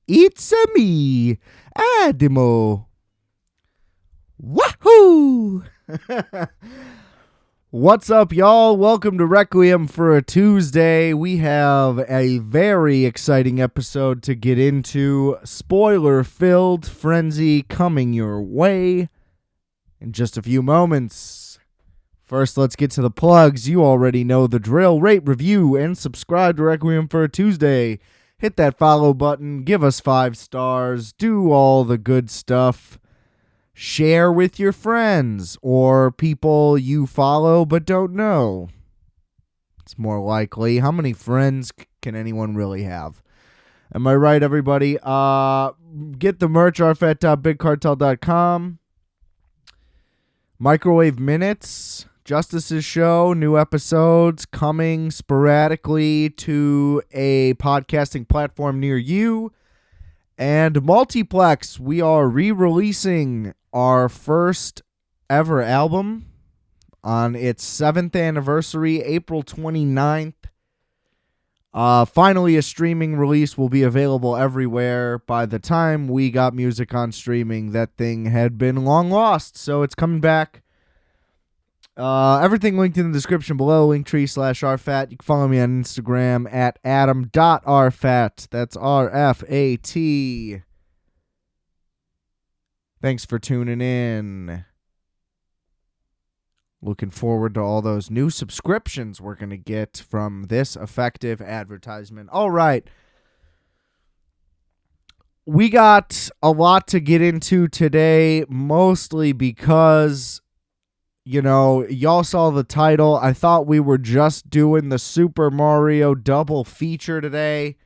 It's a me, Adimo. Wahoo! What's up, y'all? Welcome to Requiem for a Tuesday. We have a very exciting episode to get into. Spoiler-filled frenzy coming your way in just a few moments. First, let's get to the plugs. You already know the drill. Rate, review, and subscribe to Requiem for a Tuesday. Hit that follow button. Give us 5 stars. Do all the good stuff. Share with your friends or people you follow but don't know. It's more likely. How many friends can anyone really have? Am I right, everybody? Get the merch, rfat.bigcartel.com. Microwave Minutes, Justice's Show, new episodes coming sporadically to a podcasting platform near you. And Multiplex, we are re-releasing our first ever album on its 7th anniversary, April 29th. Finally, a streaming release will be available everywhere. By the time we got music on streaming, that thing had been long lost, so it's coming back. Everything linked in the description below, linktree/RFAT. You can follow me on Instagram at adam.rfat. That's RFAT. Thanks for tuning in. Looking forward to all those new subscriptions we're going to get from this effective advertisement. All right. We got a lot to get into today, mostly because, you know, y'all saw the title. I thought we were just doing the Super Mario double feature today.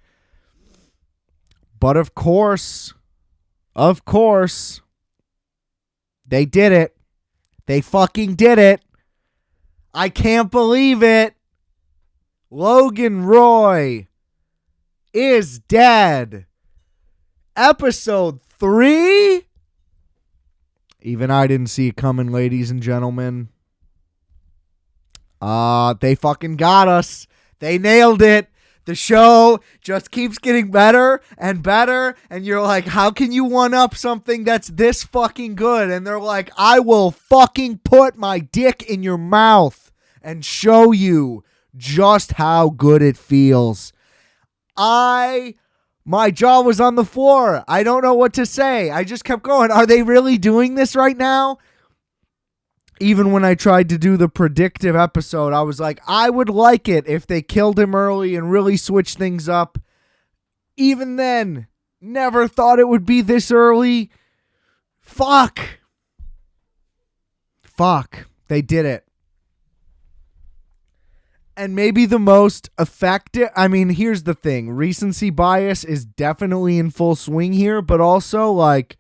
But of course, they did it. They fucking did it. I can't believe it. Logan Roy is dead. Episode 3? Even I didn't see it coming, ladies and gentlemen. They fucking got us. They nailed it. The show just keeps getting better and better, and you're like, how can you one-up something that's this fucking good? And they're like, I will fucking put my dick in your mouth and show you just how good it feels. My jaw was on the floor. I don't know what to say. I just kept going. Are they really doing this right now? Even when I tried to do the predictive episode, I was like, I would like it if they killed him early and really switched things up. Even then, never thought it would be this early. Fuck. They did it. And maybe the most effective, I mean, here's the thing. Recency bias is definitely in full swing here, but also, like,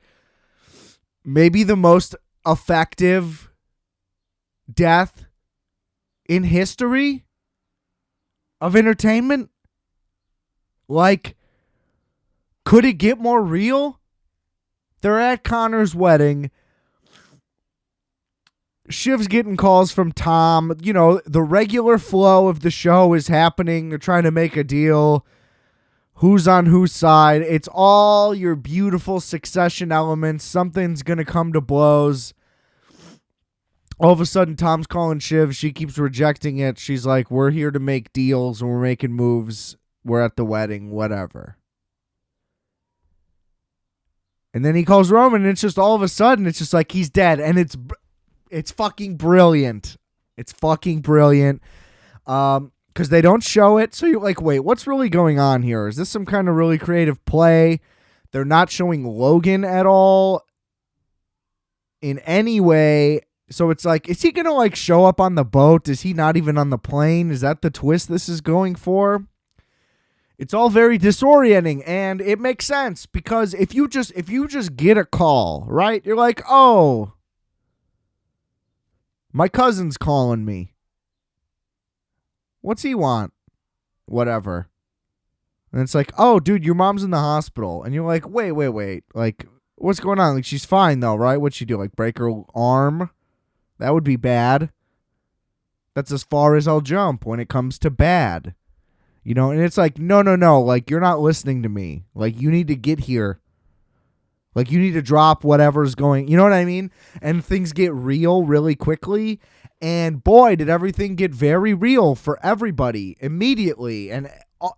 maybe the most effective death in history of entertainment. Like, could it get more real? They're at Connor's wedding. Shiv's getting calls from Tom. You know, the regular flow of the show is happening. They're trying to make a deal. Who's on whose side? It's all your beautiful Succession elements. Something's going to come to blows. All of a sudden, Tom's calling Shiv. She keeps rejecting it. She's like, we're here to make deals and we're making moves. We're at the wedding, whatever. And then he calls Roman, and it's just all of a sudden, it's just like he's dead. And it's fucking brilliant. It's fucking brilliant. Because they don't show it. So you're like, wait, what's really going on here? Is this some kind of really creative play? They're not showing Logan at all in any way. So it's like, is he going to like show up on the boat? Is he not even on the plane? Is that the twist this is going for? It's all very disorienting, and it makes sense because if you just get a call, right? You're like, "Oh, my cousin's calling me. What's he want?" Whatever. And it's like, "Oh, dude, your mom's in the hospital." And you're like, "Wait. Like, what's going on? Like, she's fine though, right? What'd she do? Like break her arm?" That would be bad. That's as far as I'll jump when it comes to bad. And it's like, no, like, you're not listening to me. Like, you need to get here. Like, you need to drop whatever's going, you know what I mean? And things get real really quickly. And boy, did everything get very real for everybody immediately. And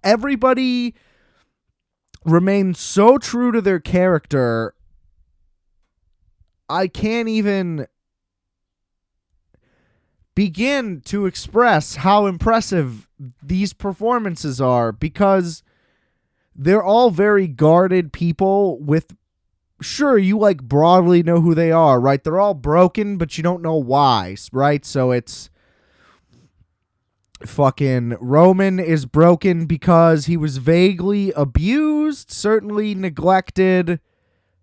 everybody remained so true to their character. I can't even begin to express how impressive these performances are, because they're all very guarded people with, sure, you like broadly know who they are, right? They're all broken, but you don't know why, right? So it's fucking Roman is broken because he was vaguely abused, certainly neglected,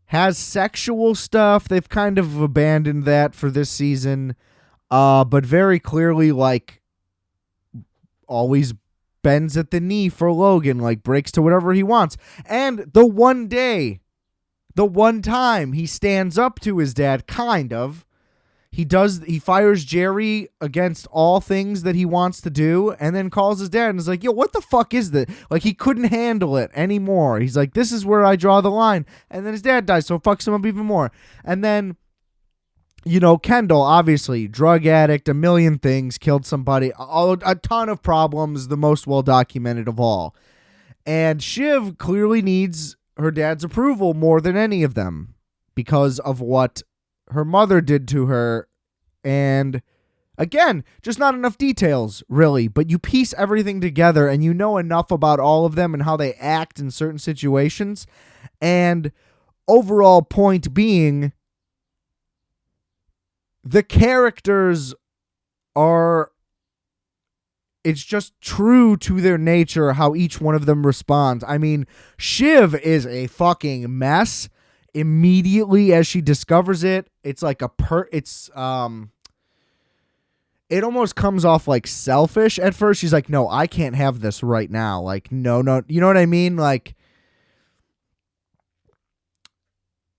has sexual stuff. They've kind of abandoned that for this season. But very clearly, like, always bends at the knee for Logan, like, breaks to whatever he wants. And the one time he stands up to his dad, kind of, he fires Jerry against all things that he wants to do, and then calls his dad and is like, yo, what the fuck is this? Like, he couldn't handle it anymore. He's like, this is where I draw the line. And then his dad dies, so it fucks him up even more. And then, Kendall, obviously, drug addict, a million things, killed somebody, a ton of problems, the most well-documented of all. And Shiv clearly needs her dad's approval more than any of them because of what her mother did to her. And again, just not enough details, really. But you piece everything together and you know enough about all of them and how they act in certain situations. And overall point being, the characters are, it's just true to their nature how each one of them responds. I mean, Shiv is a fucking mess immediately as she discovers it. It's like it almost comes off like selfish at first. She's like, no, I can't have this right now. Like, no, you know what I mean? Like,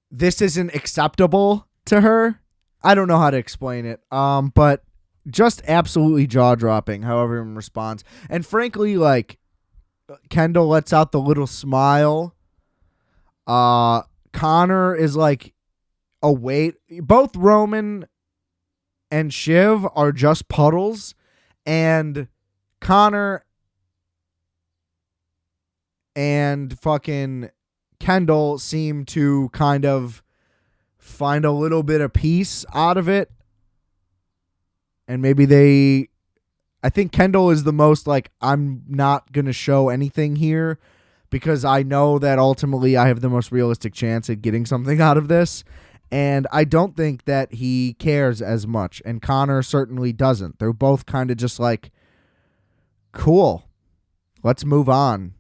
this isn't acceptable to her. I don't know how to explain it. But just absolutely jaw-dropping how everyone responds. And frankly, like, Kendall lets out the little smile. Connor is like, wait. Both Roman and Shiv are just puddles. And Connor and fucking Kendall seem to kind of find a little bit of peace out of it. And maybe I think Kendall is the most like, I'm not going to show anything here because I know that ultimately I have the most realistic chance at getting something out of this. And I don't think that he cares as much. And Connor certainly doesn't. They're both kind of just like, cool, let's move on.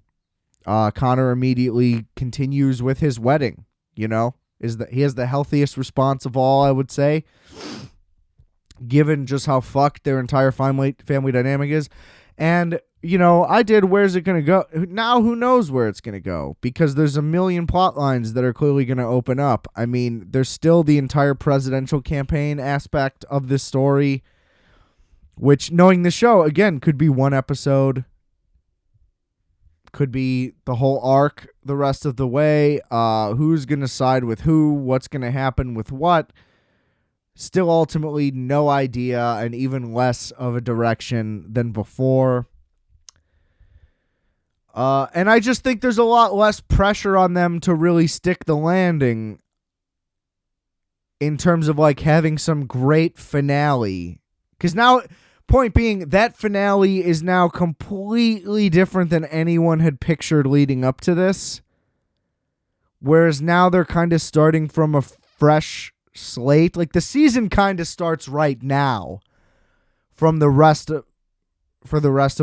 Connor immediately continues with his wedding, he has the healthiest response of all, I would say, given just how fucked their entire family dynamic is. And, I did Where's It Gonna Go? Now who knows where it's gonna go, because there's a million plot lines that are clearly gonna open up. I mean, there's still the entire presidential campaign aspect of this story, which, knowing the show, again, could be one episode, could be the whole arc the rest of the way. Who's going to side with who? What's going to happen with what? Still ultimately no idea, and even less of a direction than before. And I just think there's a lot less pressure on them to really stick the landing in terms of like having some great finale. Because now, point being, that finale is now completely different than anyone had pictured leading up to this. Whereas now they're kind of starting from a fresh slate. Like, the season kind of starts right now for the rest of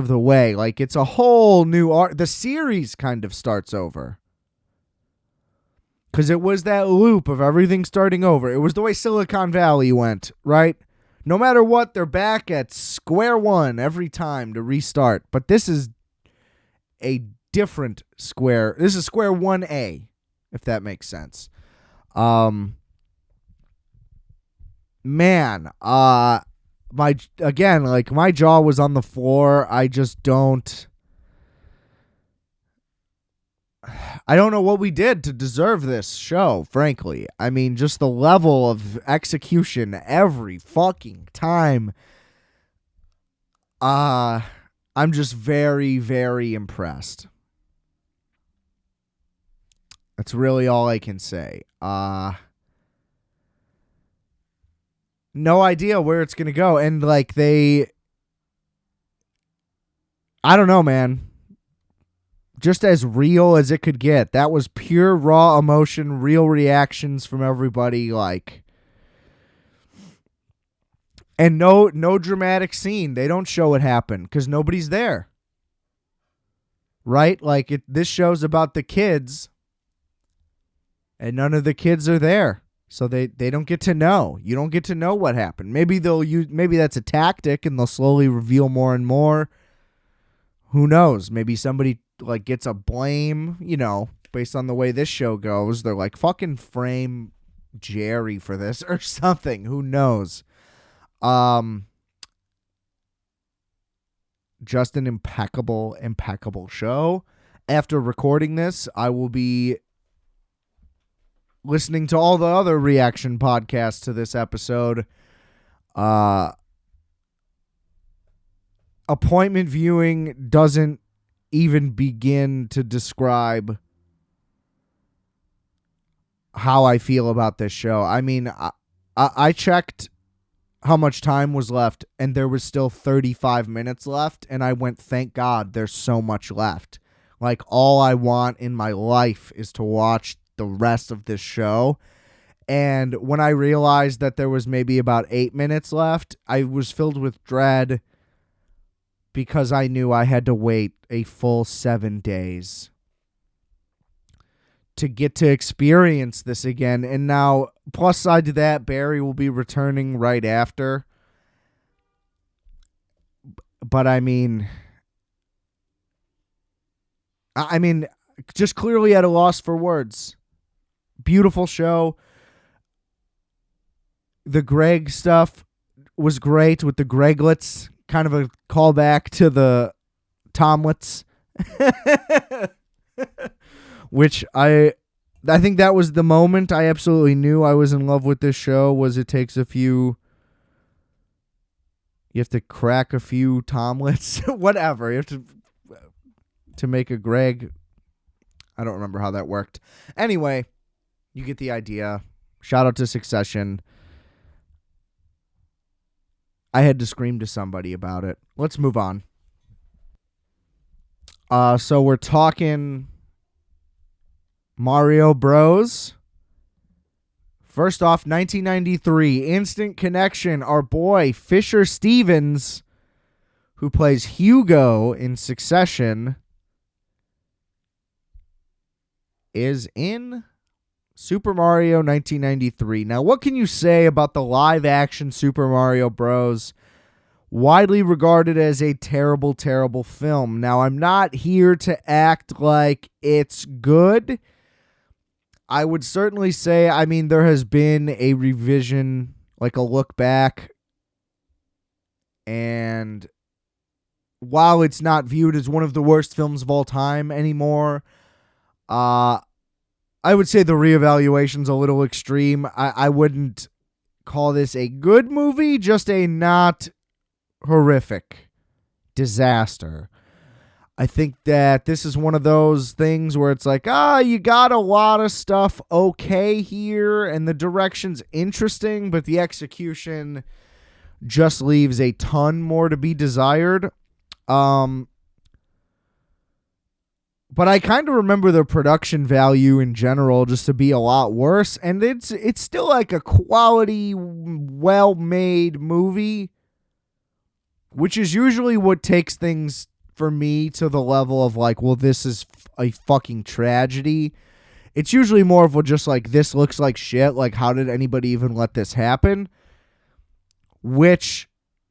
the way. Like, it's a whole new art. The series kind of starts over. Because it was that loop of everything starting over. It was the way Silicon Valley went, right? No matter what, they're back at square one every time to restart. But this is a different square. This is square 1A, if that makes sense. My jaw was on the floor. I just don't. I don't know what we did to deserve this show, frankly. I mean, just the level of execution every fucking time. I'm just very, very impressed. That's really all I can say. No idea where it's going to go. And like I don't know, man. Just as real as it could get. That was pure raw emotion, real reactions from everybody, like, and no dramatic scene. They don't show what happened because nobody's there. Right? Like this show's about the kids and none of the kids are there. So they don't get to know. You don't get to know what happened. Maybe maybe that's a tactic and they'll slowly reveal more and more. Who knows? Maybe somebody like gets a blame, based on the way this show goes. They're like, fucking frame Jerry for this or something. Who knows? Just an impeccable show. After recording this, I will be listening to all the other reaction podcasts to this episode. Appointment viewing doesn't even begin to describe how I feel about this show. I mean, I checked how much time was left, and there was still 35 minutes left, and I went, thank God there's so much left. Like, all I want in my life is to watch the rest of this show. And when I realized that there was maybe about 8 minutes left, I was filled with dread because I knew I had to wait a full 7 days to get to experience this again. And now, plus side to that, Barry will be returning right after. But I mean, just clearly at a loss for words. Beautiful show. The Greg stuff was great with the Greglets. Kind of a callback to the Tomlets. Which I think that was the moment I absolutely knew I was in love with this show. Was it takes you have to crack a few Tomlets. Whatever. You have to make a Greg. I don't remember how that worked. Anyway, you get the idea. Shout out to Succession. I had to scream to somebody about it. Let's move on. So we're talking Mario Bros. First off, 1993, Instant Connection. Our boy Fisher Stevens, who plays Hugo in Succession, is in Super Mario 1993. Now, what can you say about the live-action Super Mario Bros.? Widely regarded as a terrible, terrible film. Now, I'm not here to act like it's good. I would certainly say, there has been a revision, like a look back. And while it's not viewed as one of the worst films of all time anymore, I would say the reevaluation's a little extreme. I wouldn't call this a good movie, just a not horrific disaster. I think that this is one of those things where it's like, you got a lot of stuff okay here, and the direction's interesting, but the execution just leaves a ton more to be desired. But I kind of remember the production value in general just to be a lot worse. And it's still like a quality, well-made movie, which is usually what takes things for me to the level of like, well, this is a fucking tragedy. It's usually more of a just like, this looks like shit. Like, how did anybody even let this happen? Which,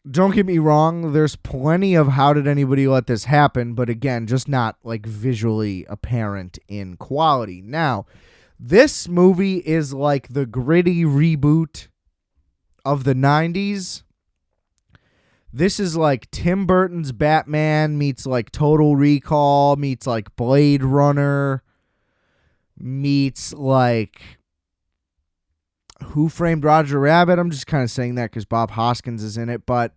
don't get me wrong, there's plenty of how did anybody let this happen, but again, just not like visually apparent in quality. Now, this movie is like the gritty reboot of the 90s. This is like Tim Burton's Batman meets like Total Recall meets like Blade Runner meets like Who Framed Roger Rabbit. I'm just kind of saying that because Bob Hoskins is in it, but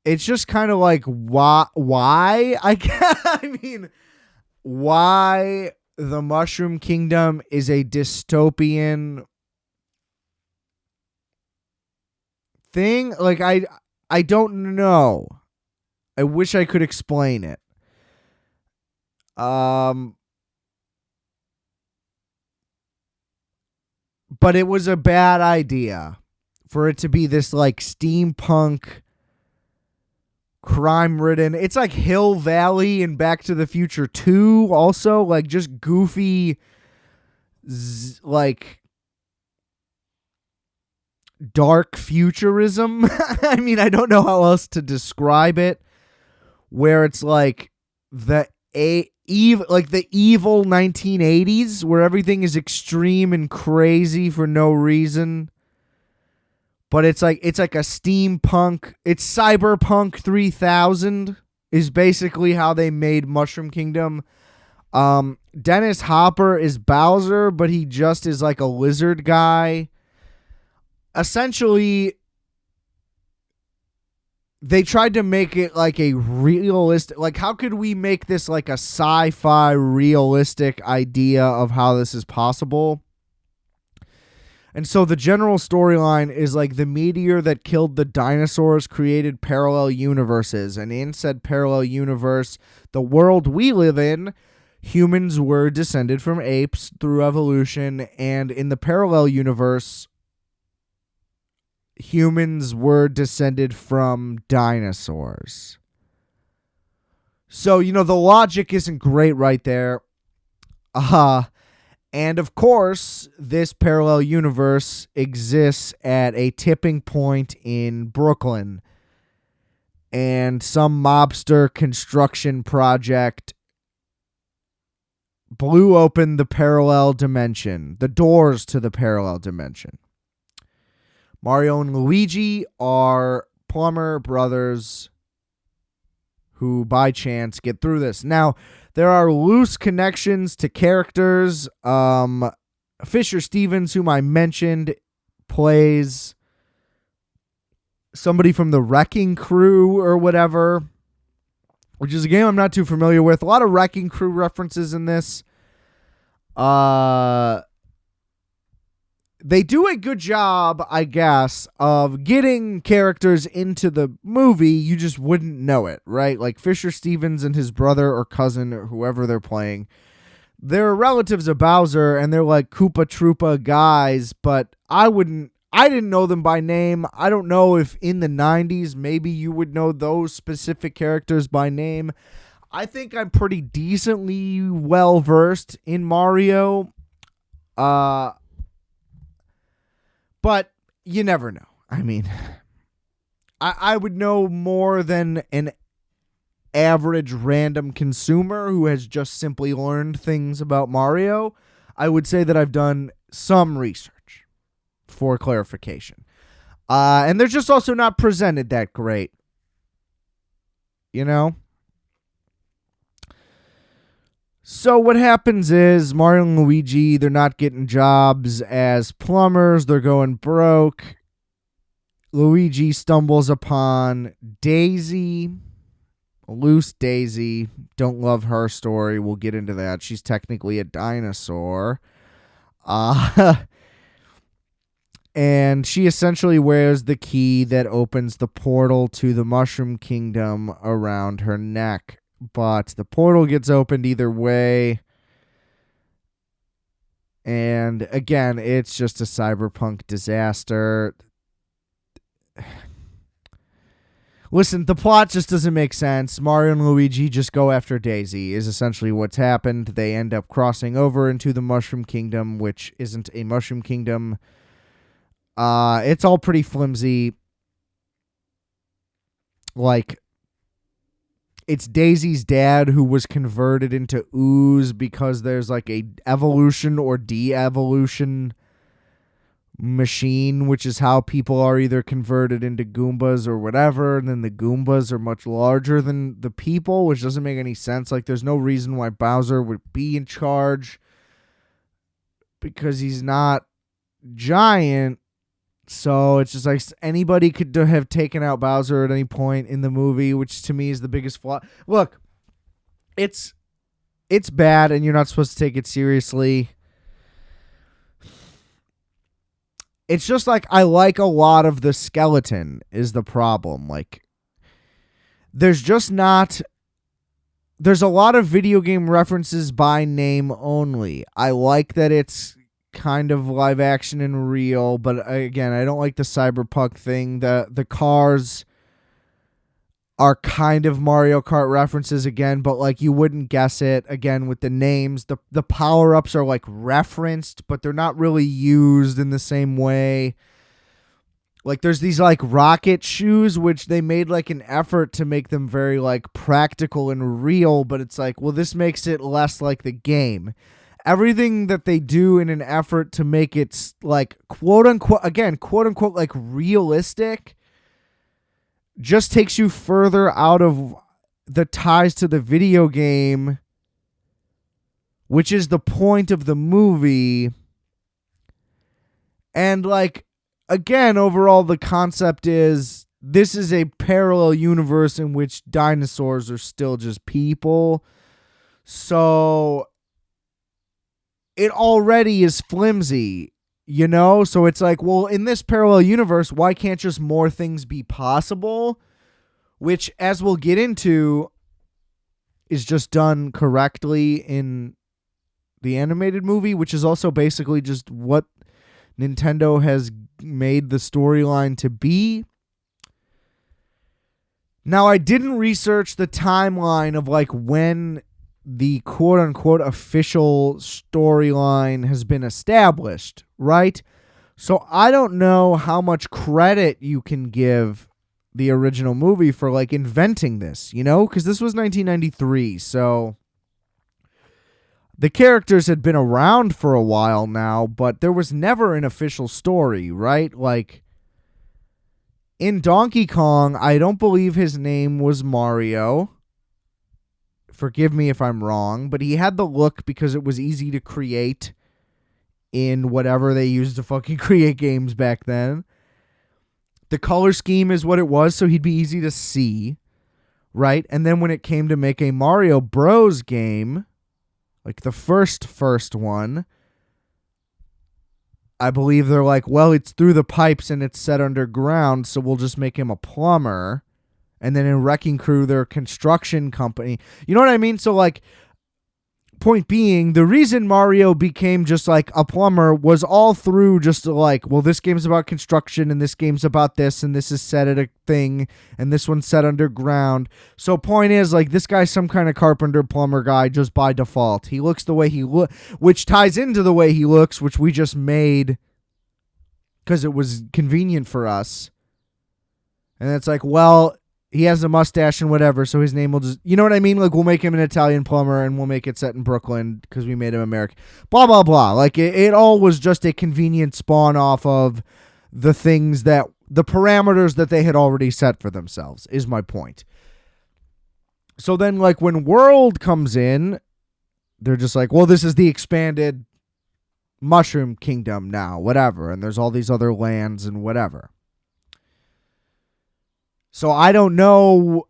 it's just kind of like why I mean, why the Mushroom Kingdom is a dystopian thing. Like I don't know. I wish I could explain it. But it was a bad idea for it to be this like steampunk crime-ridden. It's like Hill Valley and Back to the Future 2 also, like just goofy like dark futurism. I mean, I don't know how else to describe it, where it's like the evil 1980s where everything is extreme and crazy for no reason. But it's like a steampunk, it's Cyberpunk 3000 is basically how they made Mushroom Kingdom. Dennis Hopper is Bowser, but he just is like a lizard guy. Essentially, they tried to make it like a realistic, like how could we make this like a sci-fi realistic idea of how this is possible? And so the general storyline is like the meteor that killed the dinosaurs created parallel universes. And in said parallel universe, the world we live in, humans were descended from apes through evolution. And in the parallel universe, humans were descended from dinosaurs. So, you know, the logic isn't great right there. And of course, this parallel universe exists at a tipping point in Brooklyn. And some mobster construction project blew open the parallel dimension, the doors to the parallel dimension. Mario and Luigi are plumber brothers who, by chance, get through this. Now, there are loose connections to characters. Fisher Stevens, whom I mentioned, plays somebody from the Wrecking Crew or whatever, which is a game I'm not too familiar with. A lot of Wrecking Crew references in this. They do a good job, I guess, of getting characters into the movie. You just wouldn't know it, right? Like Fisher Stevens and his brother or cousin or whoever they're playing. They're relatives of Bowser, and they're like Koopa Troopa guys, but I didn't know them by name. I don't know if in the 90s, maybe you would know those specific characters by name. I think I'm pretty decently well-versed in Mario. But you never know. I mean, I would know more than an average random consumer who has just simply learned things about Mario. I would say that I've done some research for clarification. And they're just also not presented that great. You know? So what happens is Mario and Luigi, they're not getting jobs as plumbers. They're going broke. Luigi stumbles upon Daisy, a loose Daisy. Don't love her story. We'll get into that. She's technically a dinosaur. And she essentially wears the key that opens the portal to the Mushroom Kingdom around her neck. But the portal gets opened either way. And again, it's just a cyberpunk disaster. Listen, the plot just doesn't make sense. Mario and Luigi just go after Daisy is essentially what's happened. They end up crossing over into the Mushroom Kingdom, which isn't a Mushroom Kingdom. It's all pretty flimsy. Like, it's Daisy's dad who was converted into ooze because there's like a evolution or de-evolution machine, which is how people are either converted into Goombas or whatever, and then the Goombas are much larger than the people, which doesn't make any sense. Like, there's no reason why Bowser would be in charge because he's not giant. So it's just like anybody could have taken out Bowser at any point in the movie, which to me is the biggest flaw. Look, it's bad, and you're not supposed to take it seriously. It's just like I like a lot of the skeleton is the problem. Like, there's a lot of video game references by name only. I like that it's kind of live action and real, but again, I don't like the cyberpunk thing. The cars are kind of Mario Kart references again, but like you wouldn't guess it again with the names. The power-ups are like referenced, but they're not really used in the same way. Like there's these like rocket shoes, which they made like an effort to make them very like practical and real, but it's like, well, this makes it less like the game. Everything that they do in an effort to make it like quote unquote like realistic just takes you further out of the ties to the video game, which is the point of the movie. And like, again, overall, the concept is this is a parallel universe in which dinosaurs are still just people. So it already is flimsy, you know? So it's like, well, in this parallel universe, why can't just more things be possible? Which, as we'll get into, is just done correctly in the animated movie, which is also basically just what Nintendo has made the storyline to be. Now, I didn't research the timeline of like when the quote-unquote official storyline has been established, right? So I don't know how much credit you can give the original movie for like inventing this, you know? Because this was 1993, so the characters had been around for a while now, but there was never an official story, right? Like, in Donkey Kong, I don't believe his name was Mario. Forgive me if I'm wrong, but he had the look because it was easy to create in whatever they used to fucking create games back then. The color scheme is what it was, so he'd be easy to see, right? And then when it came to make a Mario Bros. Game, like the first one, I believe they're like, well, it's through the pipes and it's set underground, so we'll just make him a plumber. And then in Wrecking Crew, they're a construction company. You know what I mean? So, like, point being, the reason Mario became just, like, a plumber was all through just, like, well, this game's about construction, and this game's about this, and this is set at a thing, and this one's set underground. So, point is, like, this guy's some kind of carpenter, plumber guy just by default. He looks the way he looks, which ties into the way he looks, which we just made because it was convenient for us. And it's like, well, he has a mustache and whatever, so his name will just, you know what I mean? Like, we'll make him an Italian plumber and we'll make it set in Brooklyn because we made him American. Blah, blah, blah. Like, it all was just a convenient spawn off of the things that, the parameters that they had already set for themselves, is my point. So then, like, when World comes in, they're just like, well, this is the expanded Mushroom Kingdom now, whatever. And there's all these other lands and whatever. So I don't know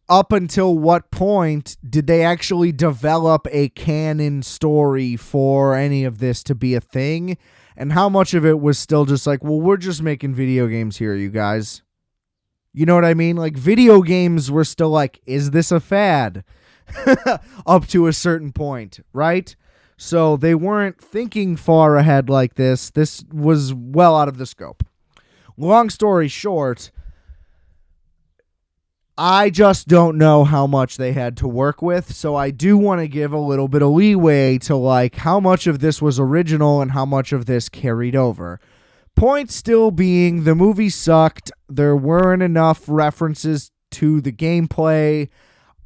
up until what point did they actually develop a canon story for any of this to be a thing, and how much of it was still just like, well, we're just making video games here, you guys. You know what I mean? Like, video games were still like, is this a fad? Up to a certain point, right? So they weren't thinking far ahead like this. This was well out of the scope. Long story short, I just don't know how much they had to work with, so I do want to give a little bit of leeway to like how much of this was original and how much of this carried over. Point still being, the movie sucked. There weren't enough references to the gameplay.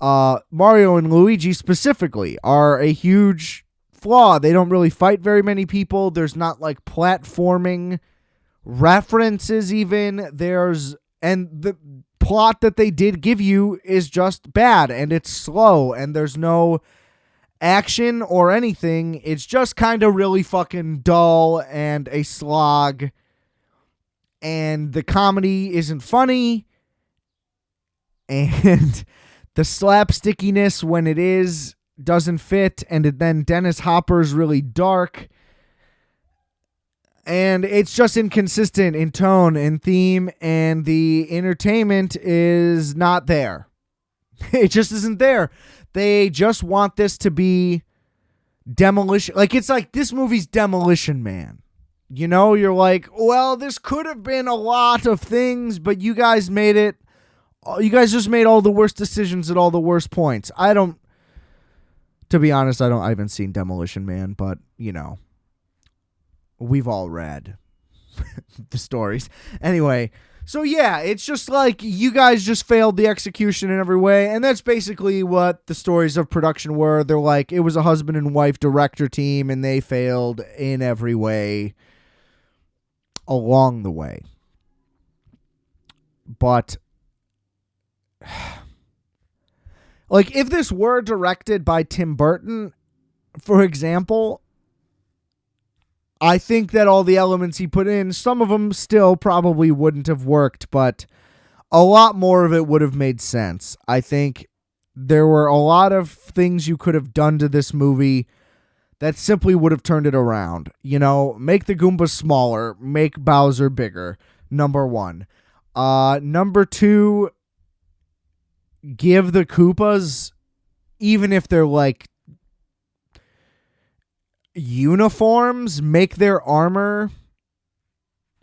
Mario and Luigi specifically are a huge flaw. They don't really fight very many people. There's not like platforming references even. And the plot that they did give you is just bad, and it's slow, and there's no action or anything. It's just kind of really fucking dull and a slog, and the comedy isn't funny, and the slapstickiness when it is doesn't fit, and then Dennis Hopper's really dark, and it's just inconsistent in tone and theme, and the entertainment is not there. It just isn't there. They just want this to be Demolition. Like, it's like this movie's Demolition Man. You know, you're like, well, this could have been a lot of things, but you guys just made all the worst decisions at all the worst points. To be honest, I haven't seen Demolition Man, but, you know, we've all read the stories. Anyway, so yeah, it's just like you guys just failed the execution in every way, and that's basically what the stories of production were. They're like, it was a husband and wife director team, and they failed in every way along the way. But like, if this were directed by Tim Burton, for example, I think that all the elements he put in, some of them still probably wouldn't have worked, but a lot more of it would have made sense. I think there were a lot of things you could have done to this movie that simply would have turned it around. You know, make the Goombas smaller, make Bowser bigger, number one. Number two, give the Koopas, even if they're like uniforms, make their armor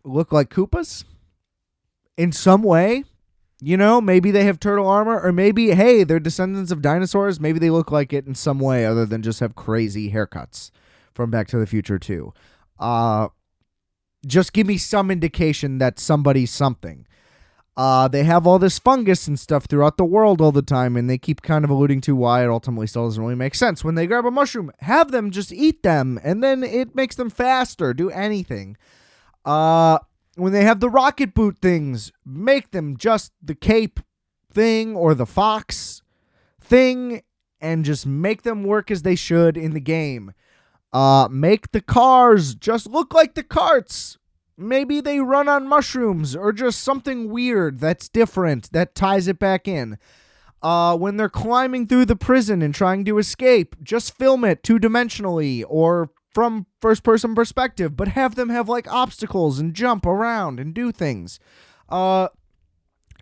look like Koopas in some way. You know, maybe they have turtle armor, or maybe, hey, they're descendants of dinosaurs. Maybe they look like it in some way other than just have crazy haircuts from Back to the Future 2. Just give me some indication that somebody's something. They have all this fungus and stuff throughout the world all the time, and they keep kind of alluding to why it ultimately still doesn't really make sense. When they grab a mushroom, have them just eat them, and then it makes them faster. Do anything. When they have the rocket boot things, make them just the cape thing or the fox thing, and just make them work as they should in the game. Make the cars just look like the carts. Maybe they run on mushrooms, or just something weird that's different that ties it back in. When they're climbing through the prison and trying to escape, just film it two-dimensionally or from first-person perspective, but have them have like obstacles and jump around and do things.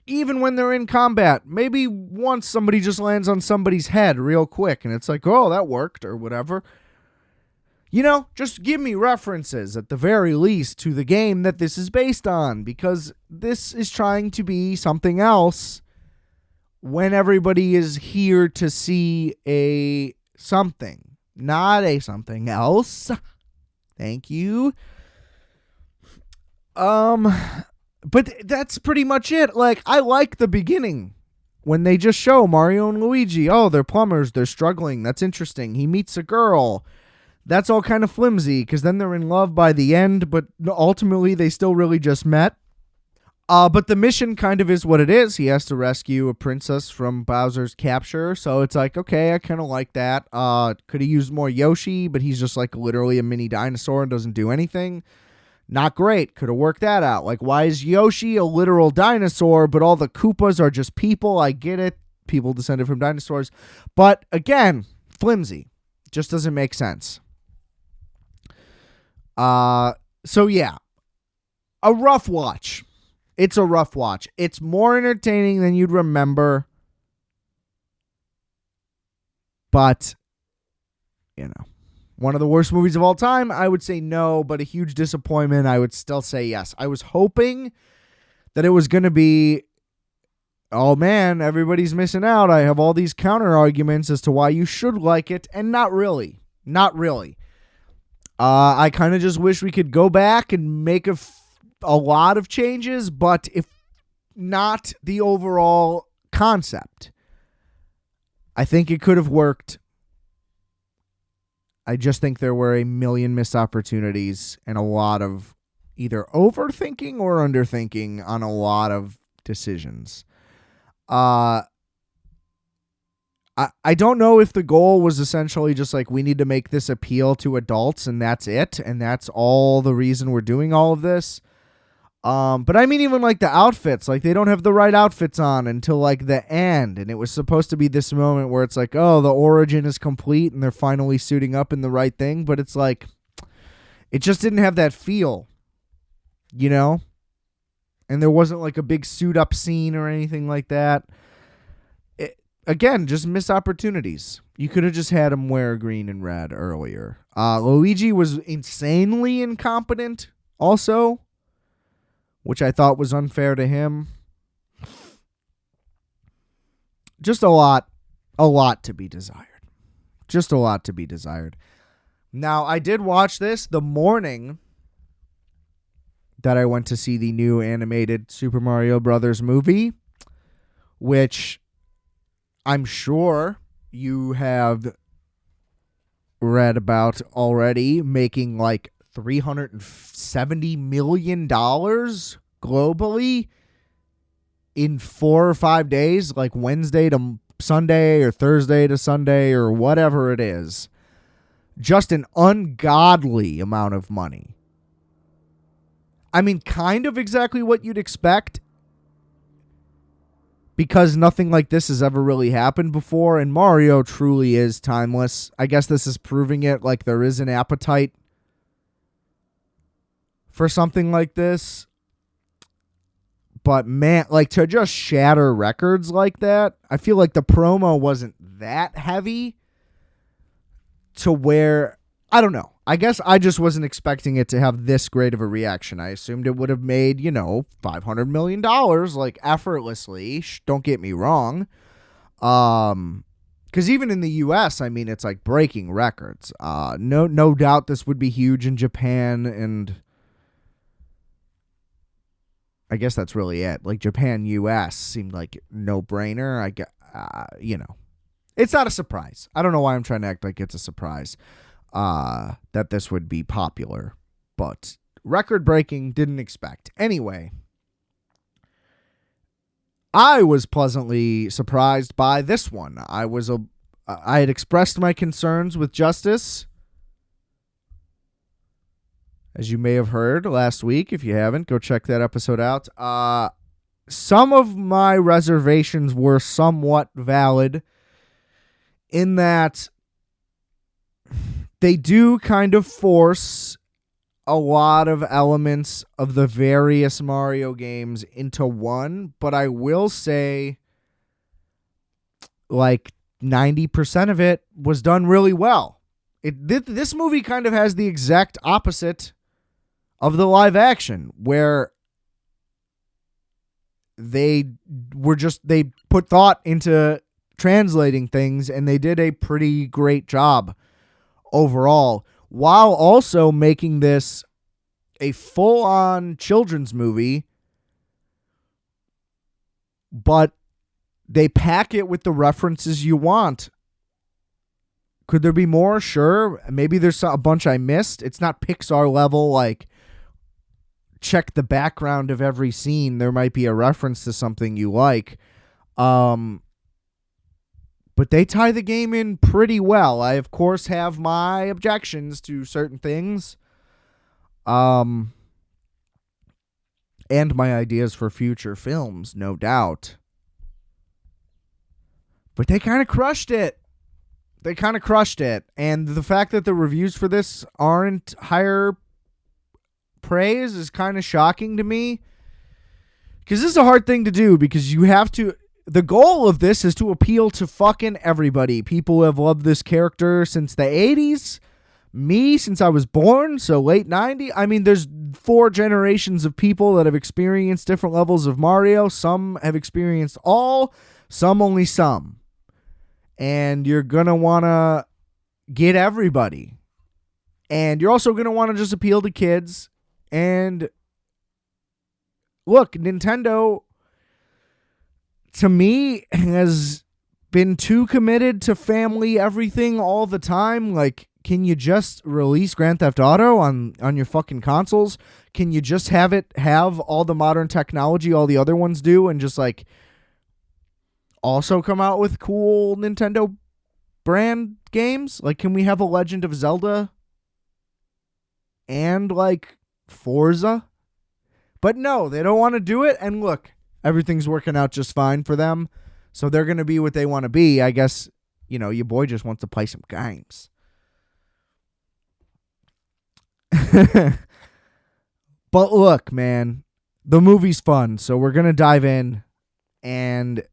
Even when they're in combat, maybe once somebody just lands on somebody's head real quick and it's like, oh, that worked or whatever. You know, just give me references at the very least to the game that this is based on, because this is trying to be something else when everybody is here to see a something, not a something else. Thank you. But that's pretty much it. Like, I like the beginning when they just show Mario and Luigi. Oh, they're plumbers. They're struggling. That's interesting. He meets a girl. That's all kind of flimsy, because then they're in love by the end, but ultimately they still really just met. But the mission kind of is what it is. He has to rescue a princess from Bowser's capture, so it's like, okay, I kind of like that. Could have used more Yoshi, but he's just like literally a mini dinosaur and doesn't do anything. Not great. Could have worked that out. Like, why is Yoshi a literal dinosaur, but all the Koopas are just people? I get it. People descended from dinosaurs. But again, flimsy. Just doesn't make sense. So yeah, a rough watch. It's a rough watch. It's more entertaining than you'd remember, but, you know, one of the worst movies of all time, I would say no, but a huge disappointment, I would still say yes. I was hoping that it was going to be, oh man, everybody's missing out. I have all these counter arguments as to why you should like it, and not really. Not really. I kind of just wish we could go back and make a lot of changes, but if not the overall concept, I think it could have worked I just think there were a million missed opportunities and a lot of either overthinking or underthinking on a lot of decisions. I don't know if the goal was essentially just like, we need to make this appeal to adults and that's it. And that's all the reason we're doing all of this. But I mean, even like the outfits, like they don't have the right outfits on until like the end. And it was supposed to be this moment where it's like, oh, the origin is complete and they're finally suiting up in the right thing. But it's like, it just didn't have that feel, you know? And there wasn't like a big suit up scene or anything like that. Again, just missed opportunities. You could have just had him wear green and red earlier. Luigi was insanely incompetent also, which I thought was unfair to him. Just a lot to be desired. Just a lot to be desired. Now, I did watch this the morning that I went to see the new animated Super Mario Brothers movie, which I'm sure you have read about already, making like $370 million globally in 4 or 5 days, like Wednesday to Sunday or Thursday to Sunday or whatever it is. Just an ungodly amount of money. I mean, kind of exactly what you'd expect, because nothing like this has ever really happened before, and Mario truly is timeless. I guess this is proving it, like there is an appetite for something like this. But man, like to just shatter records like that, I feel like the promo wasn't that heavy to where, I don't know. I guess I just wasn't expecting it to have this great of a reaction. I assumed it would have made, $500 million like effortlessly. Don't get me wrong. Because even in the US, I mean, it's like breaking records. No doubt this would be huge in Japan, and I guess that's really it. Like Japan, US seemed like no brainer. I guess, it's not a surprise. I don't know why I'm trying to act like it's a surprise. That this would be popular, but record-breaking, didn't expect. Anyway, I was pleasantly surprised by this one. I had expressed my concerns with justice, as you may have heard last week. If you haven't, go check that episode out. Some of my reservations were somewhat valid in that they do kind of force a lot of elements of the various Mario games into one, but I will say like 90% of it was done really well. This movie kind of has the exact opposite of the live action, where they put thought into translating things, and they did a pretty great job overall, while also making this a full-on children's movie, but they pack it with the references you want. Could there be more? Sure. Maybe there's a bunch I missed. It's not Pixar level, like, check the background of every scene. There might be a reference to something you like. But they tie the game in pretty well. I, of course, have my objections to certain things. And my ideas for future films, no doubt. But they kind of crushed it. And the fact that the reviews for this aren't higher praise is kind of shocking to me. Because this is a hard thing to do, because you have to... The goal of this is to appeal to fucking everybody. People who have loved this character since the 80s. Me, since I was born, so late 90s. I mean, there's 4 generations of people that have experienced different levels of Mario. Some have experienced all, some only some. And you're going to want to get everybody. And you're also going to want to just appeal to kids. And look, Nintendo, to me, has been too committed to family everything all the time. Like, can you just release Grand Theft Auto on your fucking consoles? Can you just have all the modern technology all the other ones do, and just like also come out with cool Nintendo brand games? Like, can we have a Legend of Zelda and like Forza? But no, they don't want to do it. And look, everything's working out just fine for them. So they're going to be what they want to be. I guess, your boy just wants to play some games. But look, man, the movie's fun. So we're going to dive in. And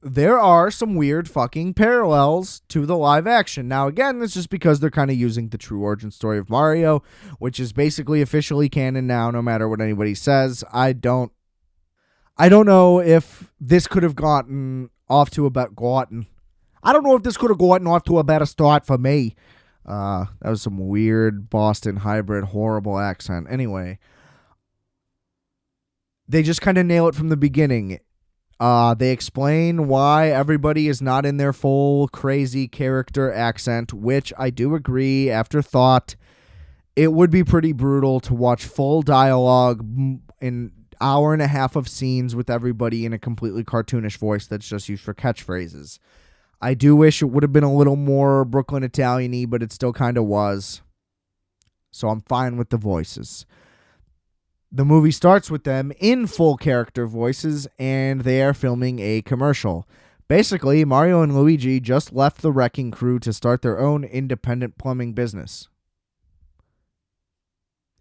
there are some weird fucking parallels to the live action. Now, again, that's just because they're kind of using the true origin story of Mario, which is basically officially canon now, no matter what anybody says. I don't know if this could have gotten off to a better start for me. That was some weird Boston hybrid, horrible accent. Anyway, they just kind of nail it from the beginning. They explain why everybody is not in their full crazy character accent, which I do agree. After thought, it would be pretty brutal to watch full dialogue in hour and a half of scenes with everybody in a completely cartoonish voice that's just used for catchphrases. I do wish it would have been a little more Brooklyn Italian-y, but it still kind of was. So I'm fine with the voices. The movie starts with them in full character voices, and they are filming a commercial. Basically, Mario and Luigi just left the Wrecking Crew to start their own independent plumbing business.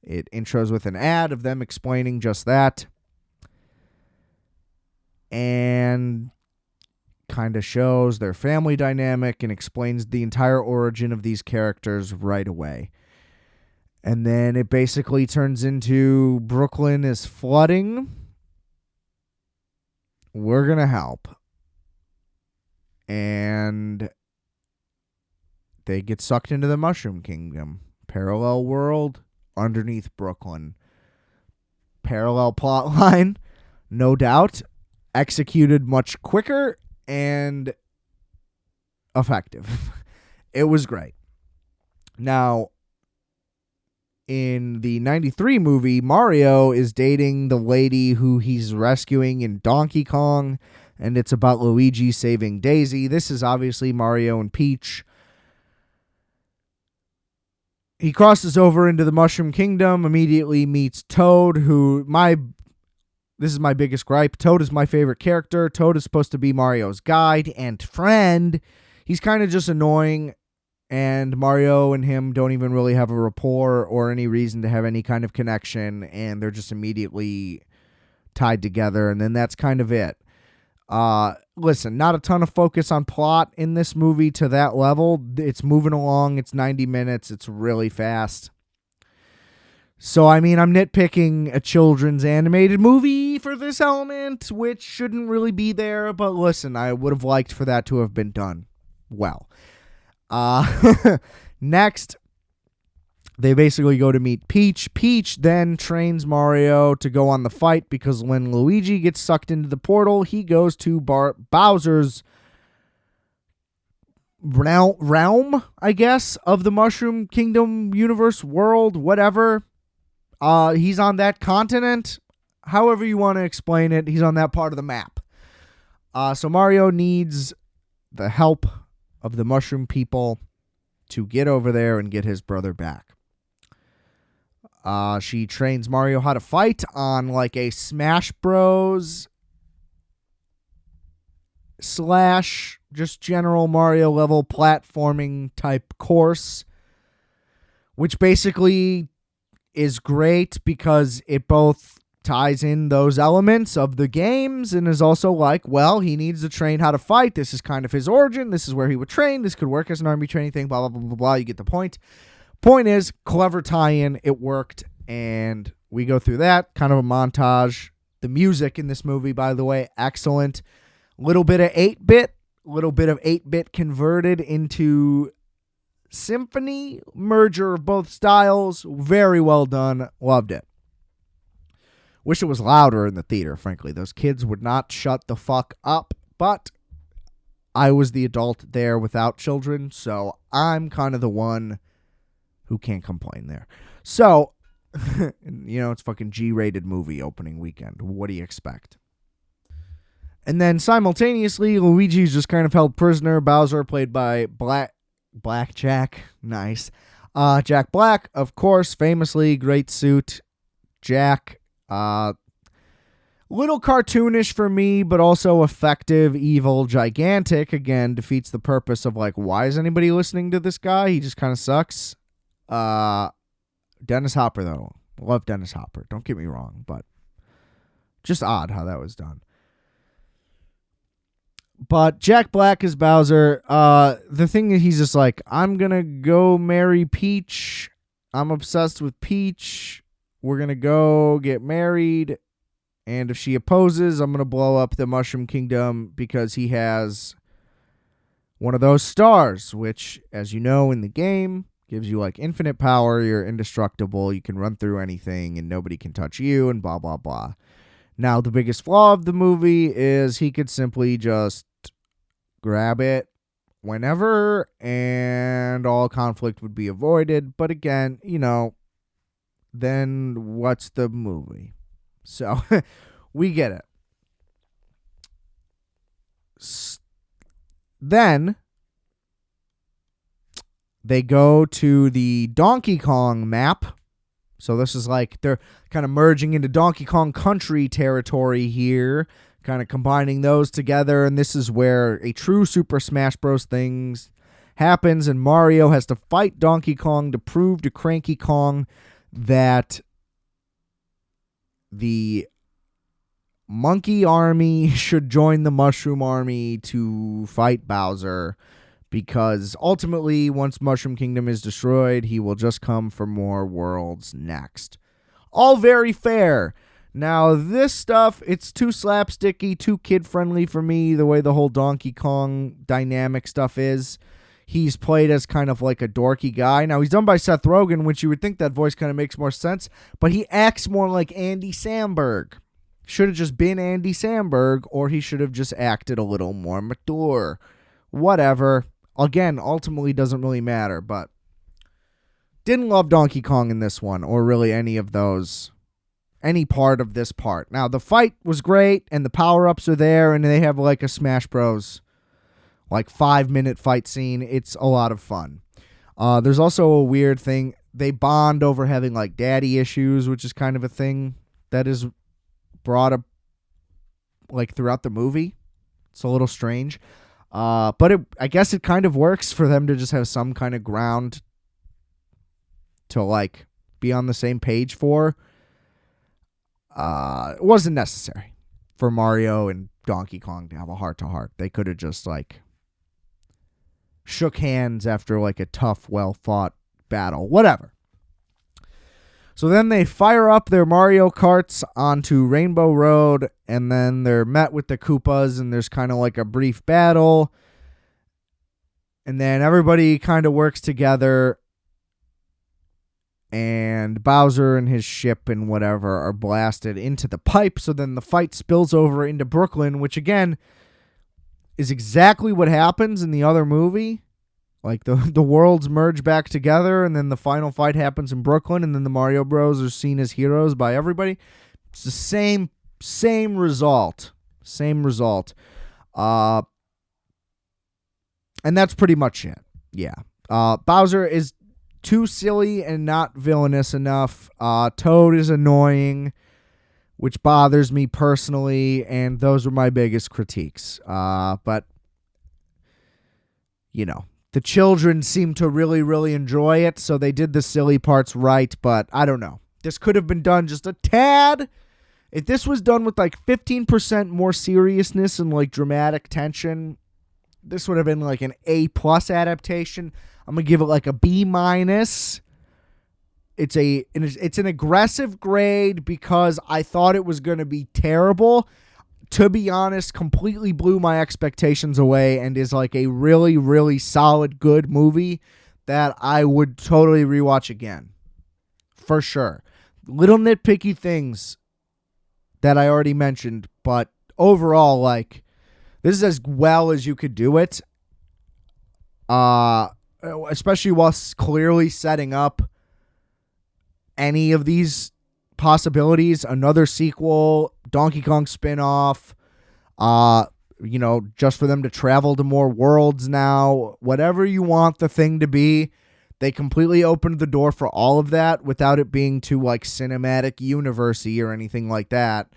It intros with an ad of them explaining just that. And kind of shows their family dynamic and explains the entire origin of these characters right away. And then it basically turns into Brooklyn is flooding. We're going to help. And they get sucked into the Mushroom Kingdom. Parallel world underneath Brooklyn. Parallel plot line, no doubt. Executed much quicker and effective. It was great. Now, in the 93 movie, Mario is dating the lady who he's rescuing in Donkey Kong, and it's about Luigi saving Daisy. This is obviously Mario and Peach. He crosses over into the Mushroom Kingdom, immediately meets Toad, this is my biggest gripe. Toad is my favorite character. Toad is supposed to be Mario's guide and friend. He's kind of just annoying. And Mario and him don't even really have a rapport or any reason to have any kind of connection. And they're just immediately tied together. And then that's kind of it. Listen, not a ton of focus on plot in this movie to that level. It's moving along. It's 90 minutes. It's really fast. So, I mean, I'm nitpicking a children's animated movie for this element, which shouldn't really be there. But listen, I would have liked for that to have been done well. Next, they basically go to meet Peach. Peach then trains Mario to go on the fight because when Luigi gets sucked into the portal, he goes to Bowser's realm, I guess, of the Mushroom Kingdom universe, world, whatever. He's on that continent. However you want to explain it, he's on that part of the map. So Mario needs the help of the mushroom people to get over there and get his brother back. She trains Mario how to fight on like a Smash Bros. / just general Mario level platforming type course, which basically is great because it both ties in those elements of the games and is also like, well, he needs to train how to fight. This is kind of his origin. This is where he would train. This could work as an army training thing, blah, blah, blah, blah, blah. You get the point. Point is, clever tie-in. It worked, and we go through that. Kind of a montage. The music in this movie, by the way, excellent. Little bit of 8-bit converted into symphony, merger of both styles. Very well done. Loved it. Wish it was louder in the theater, frankly. Those kids would not shut the fuck up, but I was the adult there without children, so I'm kind of the one who can't complain there. So, it's fucking G-rated movie opening weekend. What do you expect? And then simultaneously, Luigi's just kind of held prisoner. Bowser, played by Black Jack. Nice. Jack Black, of course, famously, great suit. Jack, little cartoonish for me, but also effective, evil, gigantic. Again, defeats the purpose of, like, why is anybody listening to this guy? He just kind of sucks. Dennis Hopper, though. Love Dennis Hopper. Don't get me wrong, but just odd how that was done. But Jack Black is Bowser. The thing that he's just like, I'm going to go marry Peach. I'm obsessed with Peach. We're going to go get married. And if she opposes, I'm going to blow up the Mushroom Kingdom because he has one of those stars, which, as you know, in the game, gives you like infinite power. You're indestructible. You can run through anything and nobody can touch you and blah, blah, blah. Now, the biggest flaw of the movie is he could simply just grab it whenever and all conflict would be avoided. But again, then what's the movie? So we get it. Then they go to the Donkey Kong map. So this is like they're kind of merging into Donkey Kong Country territory here, kind of combining those together. And this is where a true Super Smash Bros. Things happens. And Mario has to fight Donkey Kong to prove to Cranky Kong that the Monkey Army should join the Mushroom Army to fight Bowser. Because ultimately, once Mushroom Kingdom is destroyed, he will just come for more worlds next. All very fair. Now, this stuff, it's too slapsticky, too kid-friendly for me, the way the whole Donkey Kong dynamic stuff is. He's played as kind of like a dorky guy. Now, he's done by Seth Rogen, which you would think that voice kind of makes more sense, but he acts more like Andy Samberg. Should have just been Andy Samberg, or he should have just acted a little more mature. Whatever. Again, ultimately doesn't really matter, but didn't love Donkey Kong in this one, or really any part of this part. Now, the fight was great, and the power-ups are there, and they have like a Smash Bros. Like 5-minute fight scene. It's a lot of fun. There's also a weird thing. They bond over having like daddy issues, which is kind of a thing that is brought up like throughout the movie. It's a little strange. But I guess it kind of works for them to just have some kind of ground to like be on the same page for. It wasn't necessary for Mario and Donkey Kong to have a heart-to-heart. They could have just like shook hands after like a tough, well-fought battle. Whatever. So then they fire up their Mario Karts onto Rainbow Road, and then they're met with the Koopas, and there's kind of like a brief battle. And then everybody kind of works together, and Bowser and his ship and whatever are blasted into the pipe. So then the fight spills over into Brooklyn, which again is exactly what happens in the other movie. Like the worlds merge back together, and then the final fight happens in Brooklyn, and then the Mario Bros. Are seen as heroes by everybody. It's the same result. Same result. And that's pretty much it. Yeah. Bowser is too silly and not villainous enough. Toad is annoying, which bothers me personally, and those were my biggest critiques. But, the children seem to really, really enjoy it, so they did the silly parts right, but I don't know. This could have been done just a tad. If this was done with like 15% more seriousness and like dramatic tension, this would have been like an A+ adaptation. I'm going to give it like a B-. It's an aggressive grade because I thought it was going to be terrible. To be honest, completely blew my expectations away and is like a really, really solid, good movie that I would totally rewatch again. For sure. Little nitpicky things that I already mentioned, but overall, like, This is as well as you could do it. Especially while clearly setting up any of these possibilities. Another sequel, Donkey Kong spinoff, just for them to travel to more worlds now. Whatever you want the thing to be, they completely opened the door for all of that without it being too like cinematic universe-y or anything like that.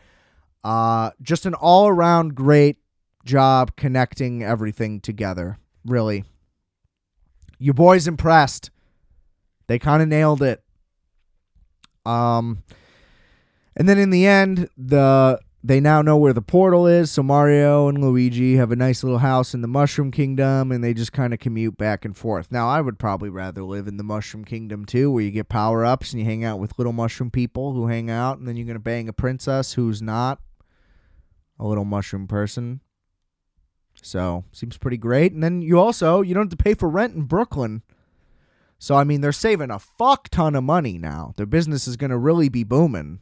Just an all-around great job connecting everything together, really. Your boy's impressed. They kind of nailed it. And then in the end, they now know where the portal is, so Mario and Luigi have a nice little house in the Mushroom Kingdom, and they just kind of commute back and forth. Now, I would probably rather live in the Mushroom Kingdom, too, where you get power-ups and you hang out with little mushroom people who hang out, and then you're going to bang a princess who's not a little mushroom person. So, seems pretty great. And then you don't have to pay for rent in Brooklyn. So, I mean, they're saving a fuck ton of money now. Their business is going to really be booming.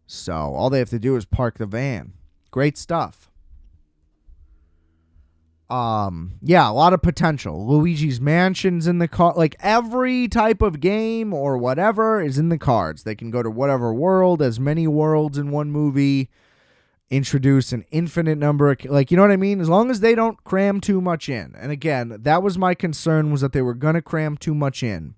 So, all they have to do is park the van. Great stuff. Yeah, a lot of potential. Luigi's Mansion's in the car. Like, every type of game or whatever is in the cards. They can go to whatever world, as many worlds in one movie. Introduce an infinite number of, like, you know what I mean? As long as they don't cram too much in. And again, that was my concern, was that they were going to cram too much in.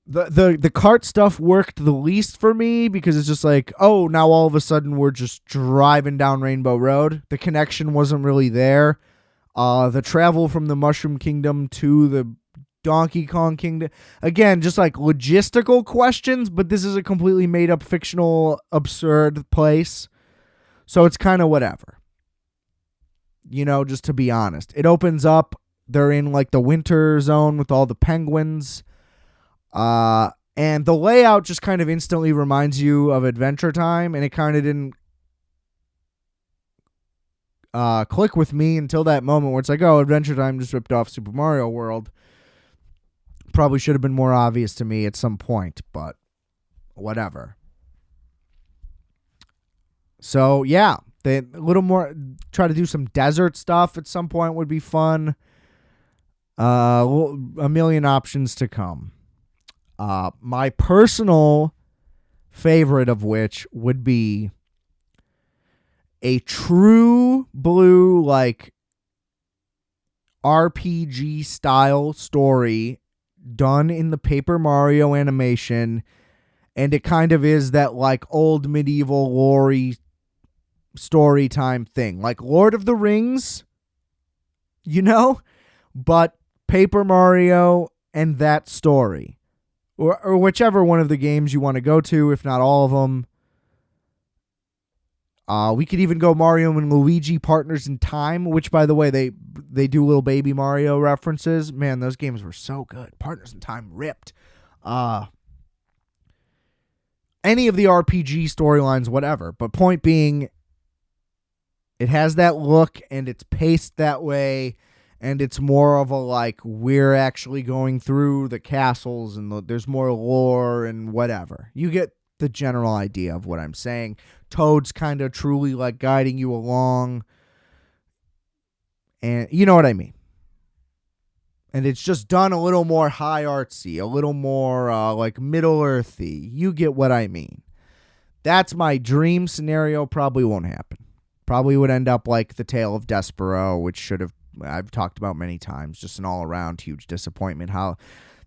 The cart stuff worked the least for me because it's just like, oh, now all of a sudden we're just driving down Rainbow Road. The connection wasn't really there. The travel from the Mushroom Kingdom to the Donkey Kong Kingdom, again, just like logistical questions, but this is a completely made up, fictional, absurd place. So it's kind of whatever. Just to be honest. It opens up, they're in like the winter zone with all the penguins. And the layout just kind of instantly reminds you of Adventure Time, and it kind of didn't click with me until that moment where it's like, oh, Adventure Time just ripped off Super Mario World. Probably should have been more obvious to me at some point, but whatever. So, yeah, a little more, try to do some desert stuff at some point would be fun. A million options to come. My personal favorite of which would be a true blue, like, RPG style story done in the Paper Mario animation, and it kind of is that like old medieval lore story time thing, like Lord of the Rings, but Paper Mario and that story, or whichever one of the games you want to go to, if not all of them. We could even go Mario and Luigi Partners in Time, which, by the way, they do little baby Mario references. Man, those games were so good. Partners in Time ripped. Any of the RPG storylines, whatever. But point being, it has that look, and it's paced that way, and it's more of a, like, we're actually going through the castles, and there's more lore and whatever. You get the general idea of what I'm saying. Toad's kind of truly like guiding you along, and you know what I mean. And it's just done a little more high artsy, a little more like Middle Earthy. You get what I mean. That's my dream scenario. Probably won't happen. Probably would end up like The Tale of Despero, which I've talked about many times. Just an all around huge disappointment. How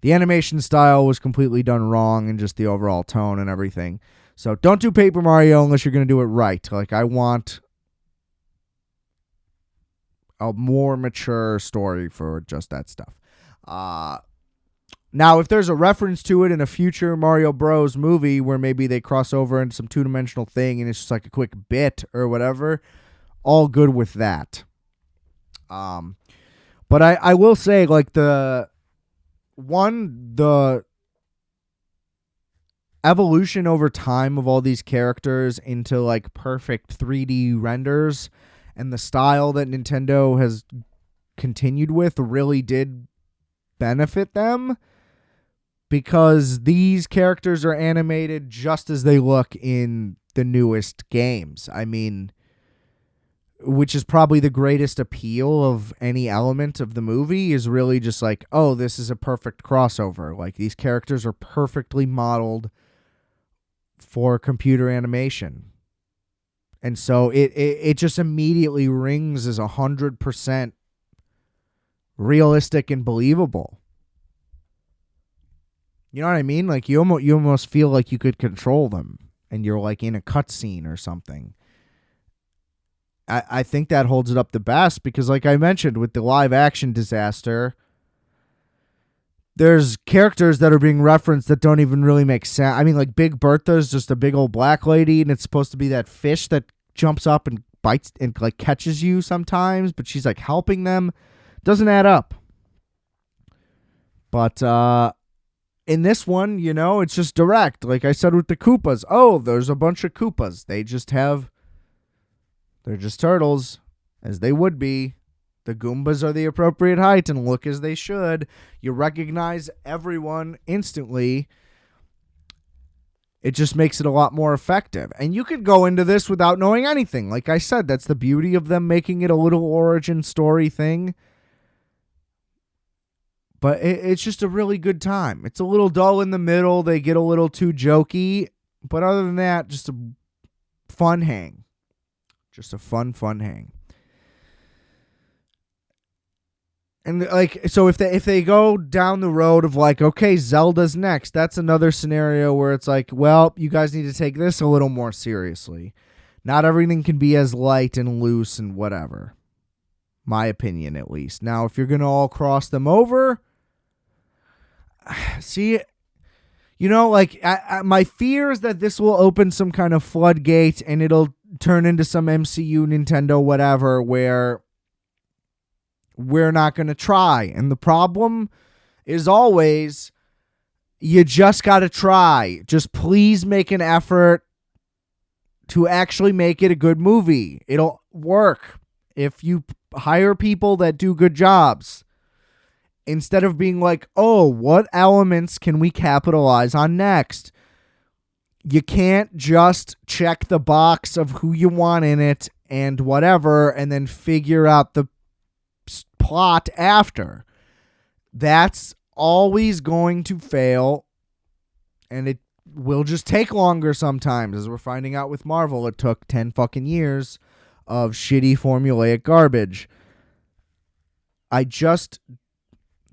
the animation style was completely done wrong, and just the overall tone and everything. So don't do Paper Mario unless you're going to do it right. Like, I want a more mature story for just that stuff. Now, if there's a reference to it in a future Mario Bros. Movie where maybe they cross over into some two-dimensional thing and it's just like a quick bit or whatever, all good with that. But I will say, like, the evolution over time of all these characters into like perfect 3D renders, and the style that Nintendo has continued with really did benefit them. because these characters are animated just as they look in the newest games. I mean, which is probably the greatest appeal of any element of the movie, is really just like, oh, this is a perfect crossover. Like, these characters are perfectly modeled for computer animation. And so it just immediately rings as 100% realistic and believable. You know what I mean? Like, you almost feel like you could control them and you're like in a cutscene or something. I think that holds it up the best because, like I mentioned, with the live action disaster, there's characters that are being referenced that don't even really make sense. I mean, like, Big Bertha's just a big old black lady, and it's supposed to be that fish that jumps up and bites and, like, catches you sometimes, but she's, like, helping them. Doesn't add up. But in this one, you know, it's just direct. Like I said with the Koopas. Oh, there's a bunch of Koopas. They're just turtles, as they would be. The Goombas are the appropriate height and look as they should. You recognize everyone instantly. It just makes it a lot more effective. And you could go into this without knowing anything. Like I said, that's the beauty of them making it a little origin story thing. But it's just a really good time. It's a little dull in the middle. They get a little too jokey. But other than that, just a fun hang. Just a fun hang. And like, so if they go down the road of like, okay, Zelda's next, that's another scenario where it's like, well, you guys need to take this a little more seriously. Not everything can be as light and loose and whatever. My opinion, at least. Now, if you're going to all cross them over, see, you know, like, my fear is that this will open some kind of floodgate and it'll turn into some MCU, Nintendo, whatever, where we're not going to try. And the problem is always, you just got to try. Just please make an effort to actually make it a good movie. It'll work if you hire people that do good jobs. Instead of being like, oh, what elements can we capitalize on next? You can't just check the box of who you want in it and whatever, and then figure out the plot after. That's always going to fail, and it will just take longer sometimes. As we're finding out with Marvel, it took 10 fucking years of shitty formulaic garbage.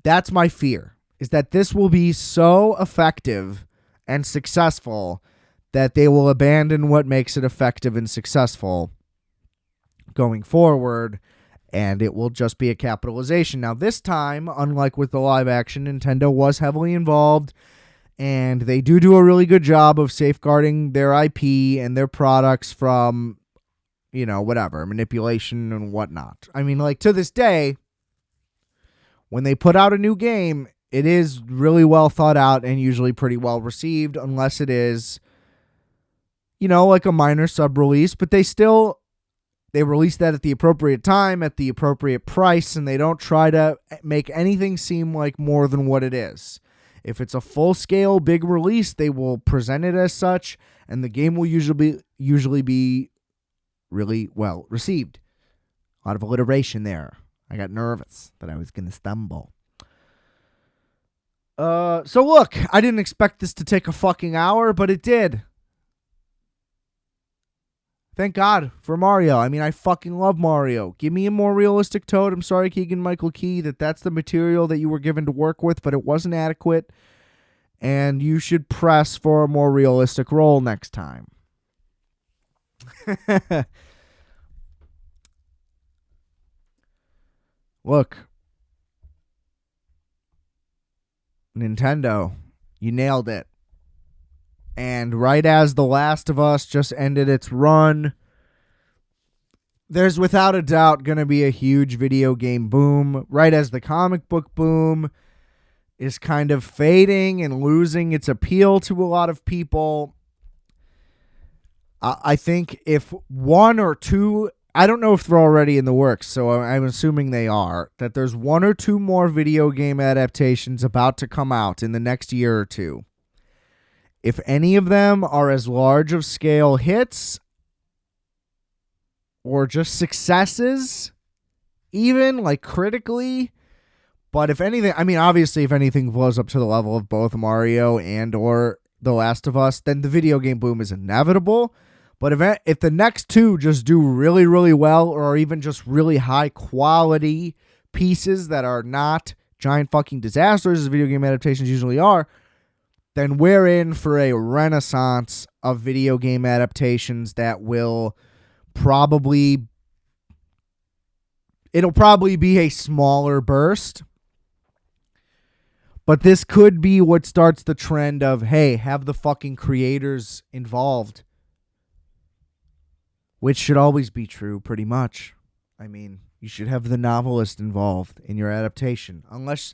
That's my fear, is that this will be so effective and successful that they will abandon what makes it effective and successful going forward, and it will just be a capitalization. Now, this time, unlike with the live action, Nintendo was heavily involved, and they do a really good job of safeguarding their IP and their products from, you know, whatever, manipulation and whatnot. I mean, like, to this day, when they put out a new game, it is really well thought out and usually pretty well received, unless it is, you know, like a minor sub-release, but they release that at the appropriate time, at the appropriate price, and they don't try to make anything seem like more than what it is. If it's a full-scale big release, they will present it as such, and the game will usually be really well received. A lot of alliteration there. I got nervous that I was going to stumble. So look, I didn't expect this to take a fucking hour, but it did. Thank God for Mario. I mean, I fucking love Mario. Give me a more realistic Toad. I'm sorry, Keegan-Michael Key, that's the material that you were given to work with, but it wasn't adequate. And you should press for a more realistic role next time. Look. Nintendo, you nailed it. And right as The Last of Us just ended its run, there's without a doubt going to be a huge video game boom. Right as the comic book boom is kind of fading and losing its appeal to a lot of people, I think if one or two I don't know if they're already in the works, so I'm assuming they are, that there's 1 or 2 more video game adaptations about to come out in the next year or two. If any of them are as large of scale hits or just successes, even like critically, but if anything, I mean, obviously, if anything blows up to the level of both Mario and or The Last of Us, then the video game boom is inevitable. But if the next 2 just do really, really well, or even just really high quality pieces that are not giant fucking disasters, as video game adaptations usually are, then we're in for a renaissance of video game adaptations that will it'll probably be a smaller burst. But this could be what starts the trend of, hey, have the fucking creators involved. Which should always be true, pretty much. I mean, you should have the novelist involved in your adaptation. Unless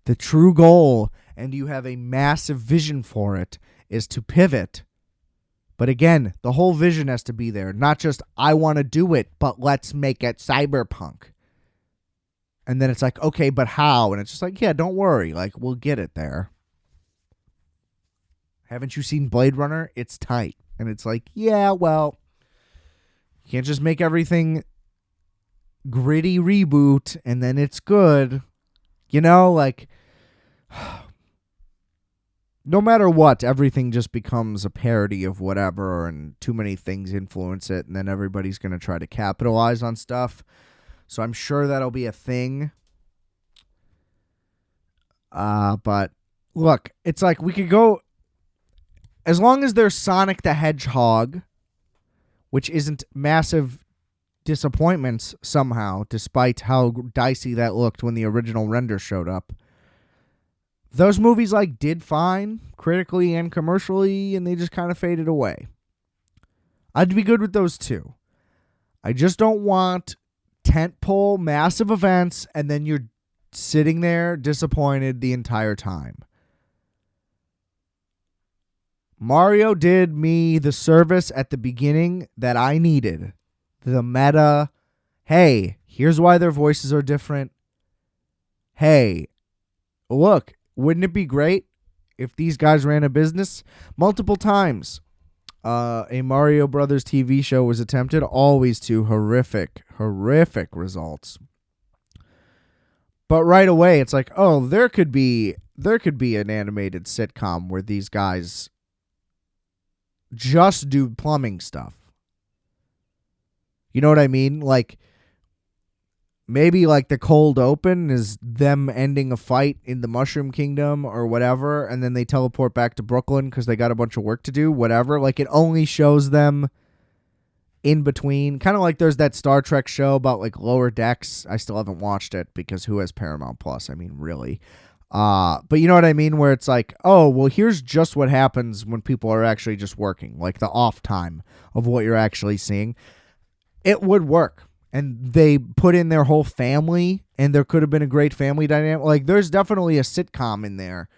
the true goal, and you have a massive vision for it, is to pivot. But again, the whole vision has to be there. Not just, I want to do it, but let's make it cyberpunk. And then it's like, okay, but how? And it's just like, yeah, don't worry. Like, we'll get it there. Haven't you seen Blade Runner? It's tight. And it's like, yeah, well, you can't just make everything gritty reboot and then it's good. You know, like, no matter what, everything just becomes a parody of whatever, and too many things influence it, and then everybody's going to try to capitalize on stuff. So I'm sure that'll be a thing. But look, it's like we could go, as long as there's Sonic the Hedgehog, which isn't massive disappointments somehow, despite how dicey that looked when the original render showed up. Those movies like did fine critically and commercially, and they just kind of faded away. I'd be good with those too. I just don't want tentpole massive events and then you're sitting there disappointed the entire time. Mario did me the service at the beginning that I needed. The meta, hey, here's why their voices are different. Hey, look, wouldn't it be great if these guys ran a business? Multiple times, a Mario Brothers TV show was attempted, always to horrific results. But right away, it's like, oh, there could be an animated sitcom where these guys just do plumbing stuff. You know what I mean? Like, maybe like the cold open is them ending a fight in the Mushroom Kingdom or whatever, and then they teleport back to Brooklyn because they got a bunch of work to do, whatever. Like, it only shows them in between. Kind of like there's that Star Trek show about like Lower Decks. I still haven't watched it because who has Paramount Plus? I mean, really. But you know what I mean? Where it's like, oh, well, here's just what happens when people are actually just working. Like the off time of what you're actually seeing. It would work. And they put in their whole family, and there could have been a great family dynamic. Like, there's definitely a sitcom in there.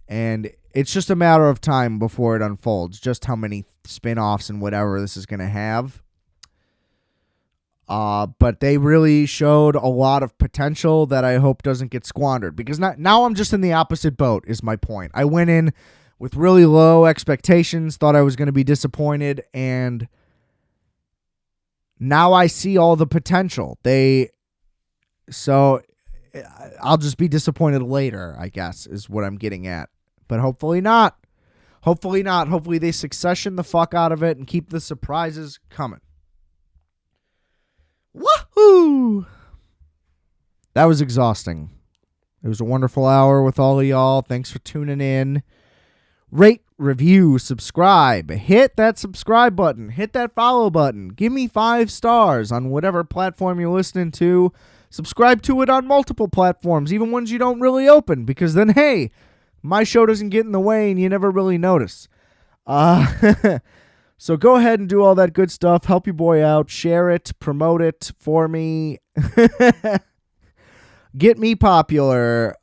And it's just a matter of time before it unfolds, just how many spin-offs and whatever this is going to have. But they really showed a lot of potential that I hope doesn't get squandered. Because now I'm just in the opposite boat, is my point. I went in with really low expectations, thought I was going to be disappointed, and now I see all the potential. So I'll just be disappointed later, I guess, is what I'm getting at. But hopefully not. Hopefully not. Hopefully they succession the fuck out of it and keep the surprises coming. Woohoo! That was exhausting. It was a wonderful hour with all of y'all. Thanks for tuning in. Rate, review, subscribe. Hit that subscribe button. Hit that follow button. Give me 5 stars on whatever platform you're listening to. Subscribe to it on multiple platforms, even ones you don't really open, because then, hey, my show doesn't get in the way and you never really notice. So go ahead and do all that good stuff. Help your boy out. Share it. Promote it for me. Get me popular.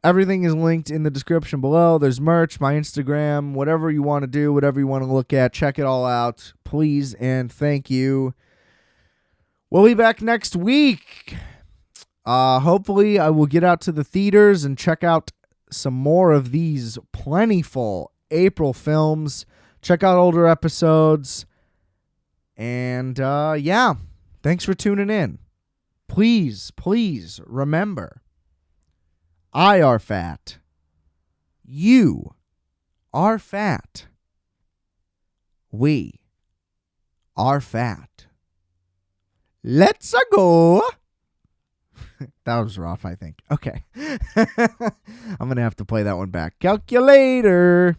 Everything is linked in the description below. There's merch, my Instagram, whatever you want to do, whatever you want to look at. Check it all out, please, and thank you. We'll be back next week. Hopefully, I will get out to the theaters and check out some more of these plentiful April films. Check out older episodes. And, yeah, thanks for tuning in. Please remember, I are fat. You are fat. We are fat. Let's go. That was rough, I think. Okay. I'm going to have to play that one back. Calculator.